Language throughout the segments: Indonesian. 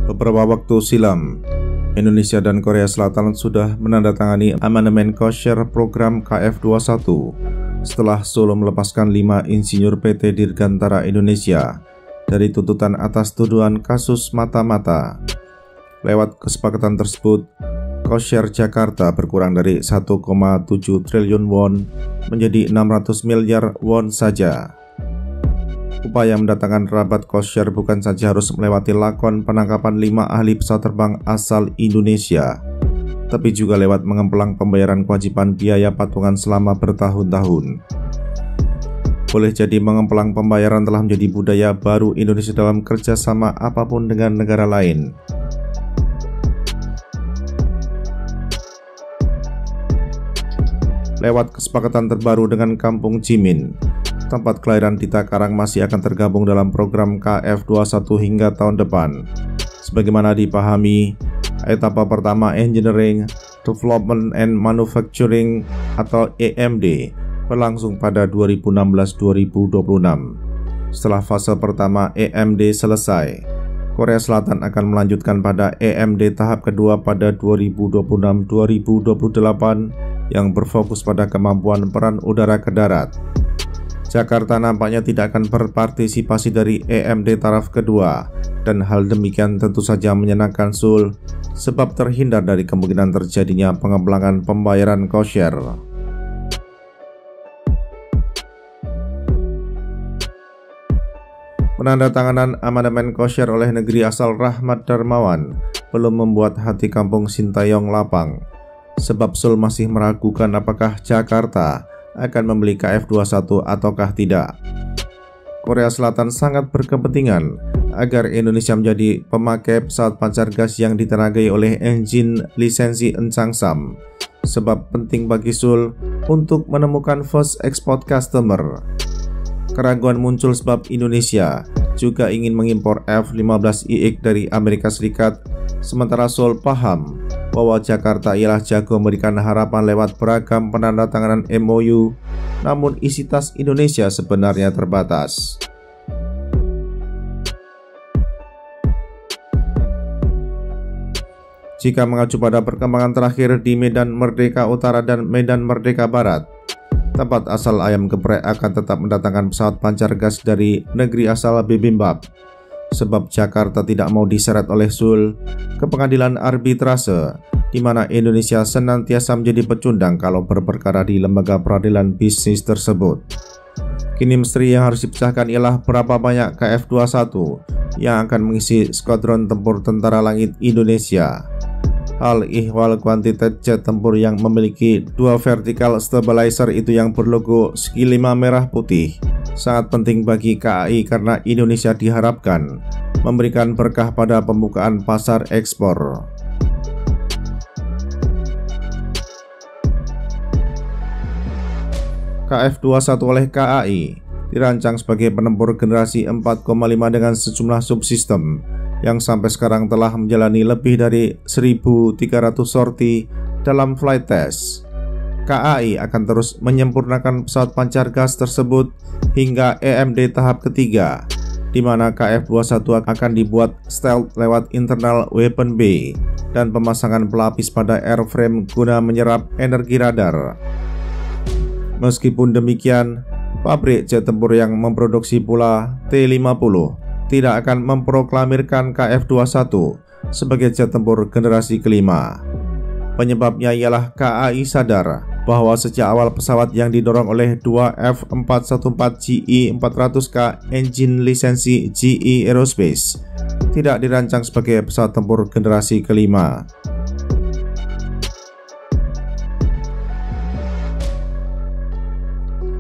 Beberapa waktu silam, Indonesia dan Korea Selatan sudah menandatangani amandemen kosher program KF21 setelah Seoul melepaskan 5 insinyur PT Dirgantara Indonesia dari tuntutan atas tuduhan kasus mata-mata. Lewat kesepakatan tersebut, kosher Jakarta berkurang dari 1,7 triliun won menjadi 600 miliar won saja. Upaya mendatangkan rabat kosher bukan saja harus melewati lakon penangkapan 5 ahli pesawat terbang asal Indonesia, tapi juga lewat mengemplang pembayaran kewajiban biaya patungan selama bertahun-tahun. Boleh jadi mengemplang pembayaran telah menjadi budaya baru Indonesia dalam kerjasama apapun dengan negara lain. Lewat kesepakatan terbaru dengan Kampung Jimin, tempat kelahiran Dita Karang masih akan tergabung dalam program KF21 hingga tahun depan. Sebagaimana dipahami, etapa pertama Engineering, Development and Manufacturing atau EMD berlangsung pada 2016-2026. Setelah fase pertama EMD selesai, Korea Selatan akan melanjutkan pada EMD tahap kedua pada 2026-2028 yang berfokus pada kemampuan peran udara ke darat. Jakarta nampaknya tidak akan berpartisipasi dari EMD taraf kedua, dan hal demikian tentu saja menyenangkan Seoul sebab terhindar dari kemungkinan terjadinya pengemplangan pembayaran kosher. Penandatanganan amandemen kosher oleh negeri asal Rahmat Darmawan belum membuat hati kampung Sintayong lapang, sebab Seoul masih meragukan apakah Jakarta akan membeli KF21 ataukah tidak. Korea Selatan sangat berkepentingan agar Indonesia menjadi pemakai pesawat pancar gas yang ditenagai oleh engine lisensi Enchangsam, sebab penting bagi Seoul untuk menemukan first export customer. Keraguan muncul sebab Indonesia juga ingin mengimpor F-15IX dari Amerika Serikat, sementara Seoul paham bahwa Jakarta ialah jago memberikan harapan lewat beragam penandatanganan MOU, namun isi tas Indonesia sebenarnya terbatas. Jika mengacu pada perkembangan terakhir di Medan Merdeka Utara dan Medan Merdeka Barat, tempat asal ayam geprek akan tetap mendatangkan pesawat pancar gas dari negeri asal bibimbap, sebab Jakarta tidak mau diseret oleh Seoul ke pengadilan arbitrase, di mana Indonesia senantiasa menjadi pecundang kalau berperkara di lembaga peradilan bisnis tersebut. Kini misteri yang harus dipecahkan ialah berapa banyak KF21 yang akan mengisi skuadron tempur Tentara Langit Indonesia. Hal ihwal kuantitas jet tempur yang memiliki 2 vertical stabilizer itu yang berlogo segi 5 merah putih sangat penting bagi KAI karena Indonesia diharapkan memberikan berkah pada pembukaan pasar ekspor. KF21 oleh KAI dirancang sebagai penempur generasi 4,5 dengan sejumlah subsistem yang sampai sekarang telah menjalani lebih dari 1.300 sorti dalam flight test. KAI akan terus menyempurnakan pesawat pancar gas tersebut hingga EMD tahap ketiga, di mana KF21 akan dibuat stealth lewat internal weapon bay dan pemasangan pelapis pada airframe guna menyerap energi radar. Meskipun demikian, pabrik jet tempur yang memproduksi pula T-50 tidak akan memproklamirkan KF21 sebagai jet tempur generasi kelima. Penyebabnya ialah KAI sadar bahwa sejak awal pesawat yang didorong oleh 2 F414GE400K engine lisensi GE Aerospace tidak dirancang sebagai pesawat tempur generasi kelima.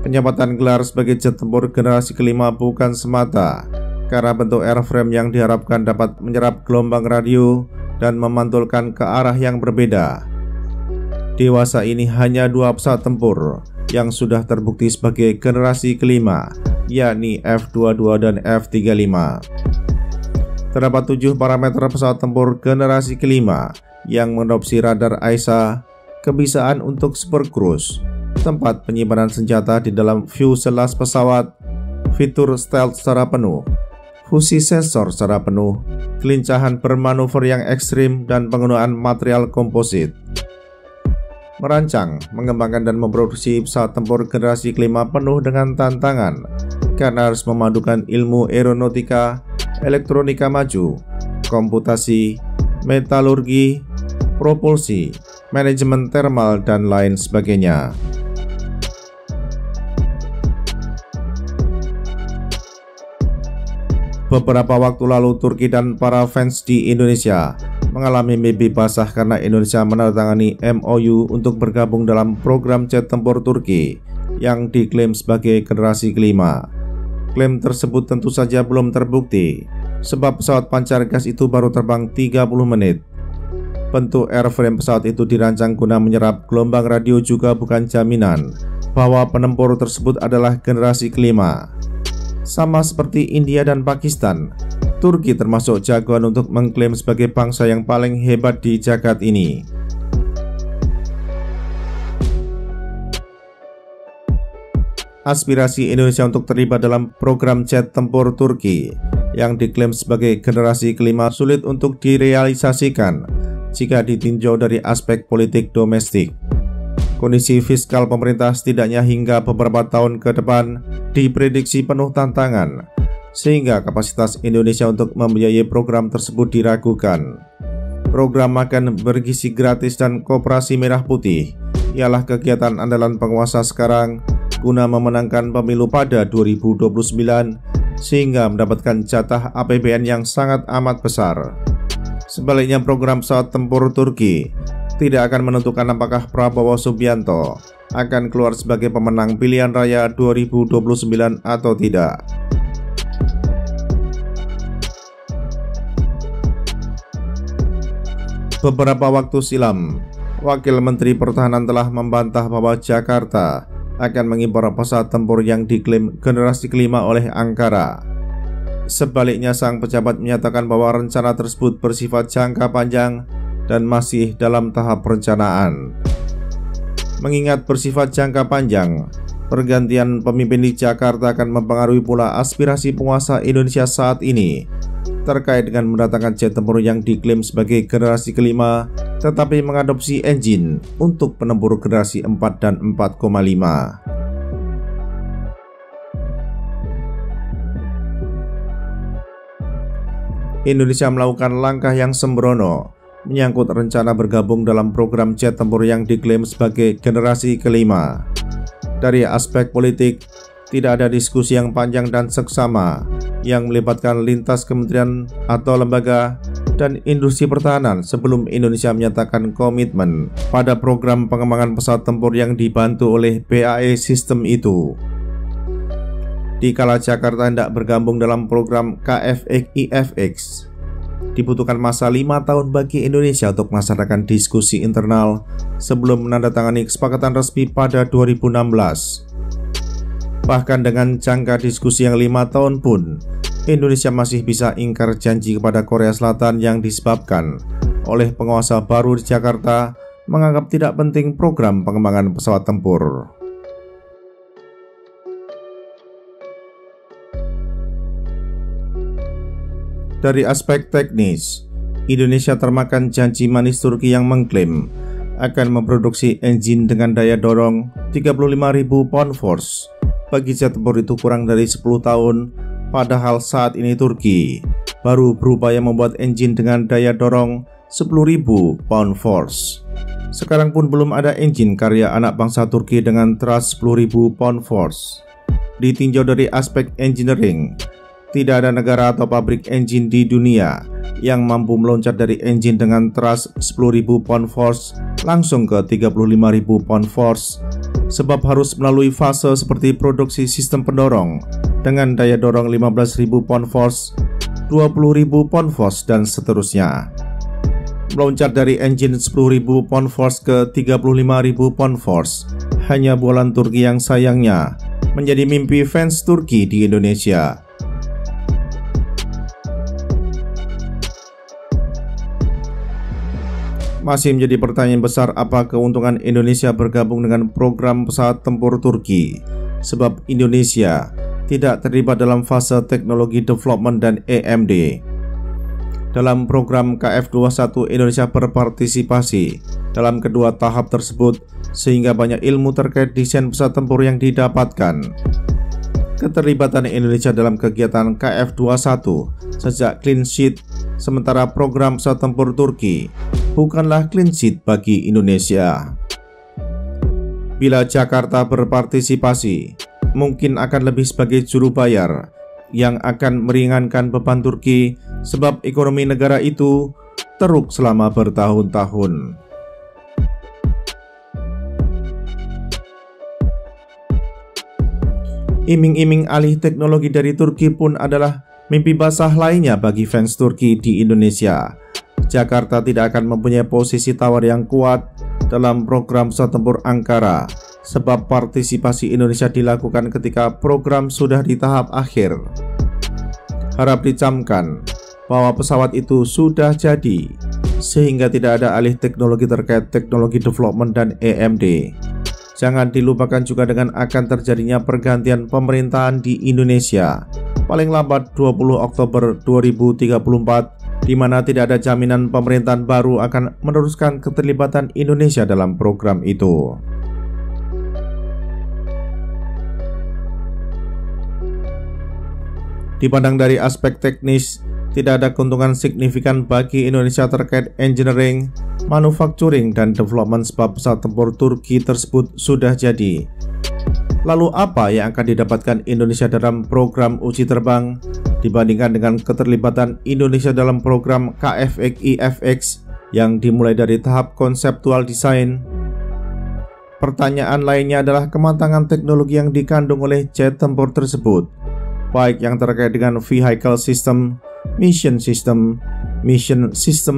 Penyebatan gelar sebagai jet tempur generasi kelima bukan semata karena bentuk airframe yang diharapkan dapat menyerap gelombang radio dan memantulkan ke arah yang berbeda. Dewasa ini hanya 2 pesawat tempur yang sudah terbukti sebagai generasi kelima, yakni F-22 dan F-35. Terdapat 7 parameter pesawat tempur generasi kelima yang mengadopsi radar AESA, kebisaan untuk super cruise, tempat penyimpanan senjata di dalam fuselase pesawat, fitur stealth secara penuh, fusi sensor secara penuh, kelincahan bermanuver yang ekstrim, dan penggunaan material komposit. Merancang, mengembangkan, dan memproduksi pesawat tempur generasi kelima penuh dengan tantangan karena harus memadukan ilmu aeronautika, elektronika maju, komputasi, metalurgi, propulsi, manajemen thermal, dan lain sebagainya. Beberapa waktu lalu, Turki dan para fans di Indonesia mengalami mimpi basah karena Indonesia menandatangani MOU untuk bergabung dalam program jet tempur Turki yang diklaim sebagai generasi kelima. Klaim tersebut tentu saja belum terbukti, sebab pesawat pancar gas itu baru terbang 30 menit. Bentuk airframe pesawat itu dirancang guna menyerap gelombang radio juga bukan jaminan bahwa penempur tersebut adalah generasi kelima. Sama seperti India dan Pakistan, Turki termasuk jagoan untuk mengklaim sebagai bangsa yang paling hebat di jagat ini. Aspirasi Indonesia untuk terlibat dalam program jet tempur Turki yang diklaim sebagai generasi kelima sulit untuk direalisasikan jika ditinjau dari aspek politik domestik. Kondisi fiskal pemerintah setidaknya hingga beberapa tahun ke depan diprediksi penuh tantangan, sehingga kapasitas Indonesia untuk membiayai program tersebut diragukan. Program makan bergizi gratis dan koperasi merah putih ialah kegiatan andalan penguasa sekarang guna memenangkan pemilu pada 2029 sehingga mendapatkan jatah APBN yang sangat amat besar. Sebaliknya, program pesawat tempur Turki tidak akan menentukan apakah Prabowo Subianto akan keluar sebagai pemenang pilihan raya 2029 atau tidak. Beberapa waktu silam, Wakil Menteri Pertahanan telah membantah bahwa Jakarta akan mengimpor pesawat tempur yang diklaim generasi kelima oleh Ankara. Sebaliknya, sang pejabat menyatakan bahwa rencana tersebut bersifat jangka panjang dan masih dalam tahap perencanaan. Mengingat bersifat jangka panjang, pergantian pemimpin di Jakarta akan mempengaruhi pula aspirasi penguasa Indonesia saat ini terkait dengan mendatangkan jet tempur yang diklaim sebagai generasi kelima tetapi mengadopsi engine untuk penempur generasi 4 dan 4,5. Indonesia melakukan langkah yang sembrono menyangkut rencana bergabung dalam program jet tempur yang diklaim sebagai generasi kelima. Dari aspek politik, tidak ada diskusi yang panjang dan seksama yang melibatkan lintas kementerian atau lembaga dan industri pertahanan sebelum Indonesia menyatakan komitmen pada program pengembangan pesawat tempur yang dibantu oleh BAE System itu. Dikala Jakarta hendak bergabung dalam program KFX-IFX, dibutuhkan masa 5 tahun bagi Indonesia untuk melaksanakan diskusi internal sebelum menandatangani kesepakatan resmi pada 2016. Bahkan dengan jangka diskusi yang 5 tahun pun, Indonesia masih bisa ingkar janji kepada Korea Selatan yang disebabkan oleh penguasa baru di Jakarta menganggap tidak penting program pengembangan pesawat tempur. Dari aspek teknis, Indonesia termakan janji manis Turki yang mengklaim akan memproduksi engine dengan daya dorong 35.000 pound force bagi jet tempur itu kurang dari 10 tahun, padahal saat ini Turki baru berupaya membuat engine dengan daya dorong 10.000 pound force. Sekarang pun belum ada engine karya anak bangsa Turki dengan thrust 10.000 pound force. Ditinjau dari aspek engineering, tidak ada negara atau pabrik engine di dunia yang mampu meloncat dari engine dengan thrust 10.000 pound force langsung ke 35.000 pound force, sebab harus melalui fase seperti produksi sistem pendorong dengan daya dorong 15.000 pound force, 20.000 pound force, dan seterusnya. Meloncat dari engine 10.000 pound force ke 35.000 pound force hanya bualan Turki yang sayangnya menjadi mimpi fans Turki di Indonesia. Masih menjadi pertanyaan besar apa keuntungan Indonesia bergabung dengan program pesawat tempur Turki, sebab Indonesia tidak terlibat dalam fase teknologi development dan EMD. Dalam program KF21, Indonesia berpartisipasi dalam kedua tahap tersebut sehingga banyak ilmu terkait desain pesawat tempur yang didapatkan. Keterlibatan Indonesia dalam kegiatan KF21 sejak clean sheet, sementara program pesawat tempur Turki bukanlah clean sheet bagi Indonesia. Bila Jakarta berpartisipasi, mungkin akan lebih sebagai juru bayar yang akan meringankan beban Turki sebab ekonomi negara itu teruk selama bertahun-tahun. Iming-iming alih teknologi dari Turki pun adalah mimpi basah lainnya bagi fans Turki di Indonesia. Jakarta tidak akan mempunyai posisi tawar yang kuat dalam program pesawat tempur Ankara, sebab partisipasi Indonesia dilakukan ketika program sudah di tahap akhir. Harap dicamkan bahwa pesawat itu sudah jadi, sehingga tidak ada alih teknologi terkait teknologi development dan EMD. Jangan dilupakan juga dengan akan terjadinya pergantian pemerintahan di Indonesia, paling lambat 20 Oktober 2034, di mana tidak ada jaminan pemerintahan baru akan meneruskan keterlibatan Indonesia dalam program itu. Dipandang dari aspek teknis, tidak ada keuntungan signifikan bagi Indonesia terkait engineering, manufacturing, dan development sebab pesawat tempur Turki tersebut sudah jadi. Lalu apa yang akan didapatkan Indonesia dalam program uji terbang dibandingkan dengan keterlibatan Indonesia dalam program KFXI-FX yang dimulai dari tahap konseptual desain? Pertanyaan lainnya adalah kematangan teknologi yang dikandung oleh jet tempur tersebut, baik yang terkait dengan vehicle system, mission system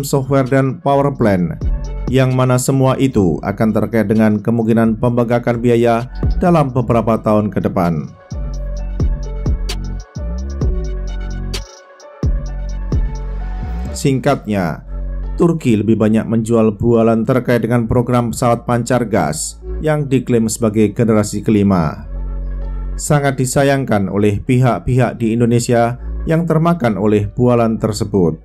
software, dan power plant, yang mana semua itu akan terkait dengan kemungkinan pembengkakan biaya dalam beberapa tahun ke depan. Singkatnya, Turki lebih banyak menjual bualan terkait dengan program pesawat pancar gas yang diklaim sebagai generasi kelima. Sangat disayangkan oleh pihak-pihak di Indonesia yang termakan oleh bualan tersebut.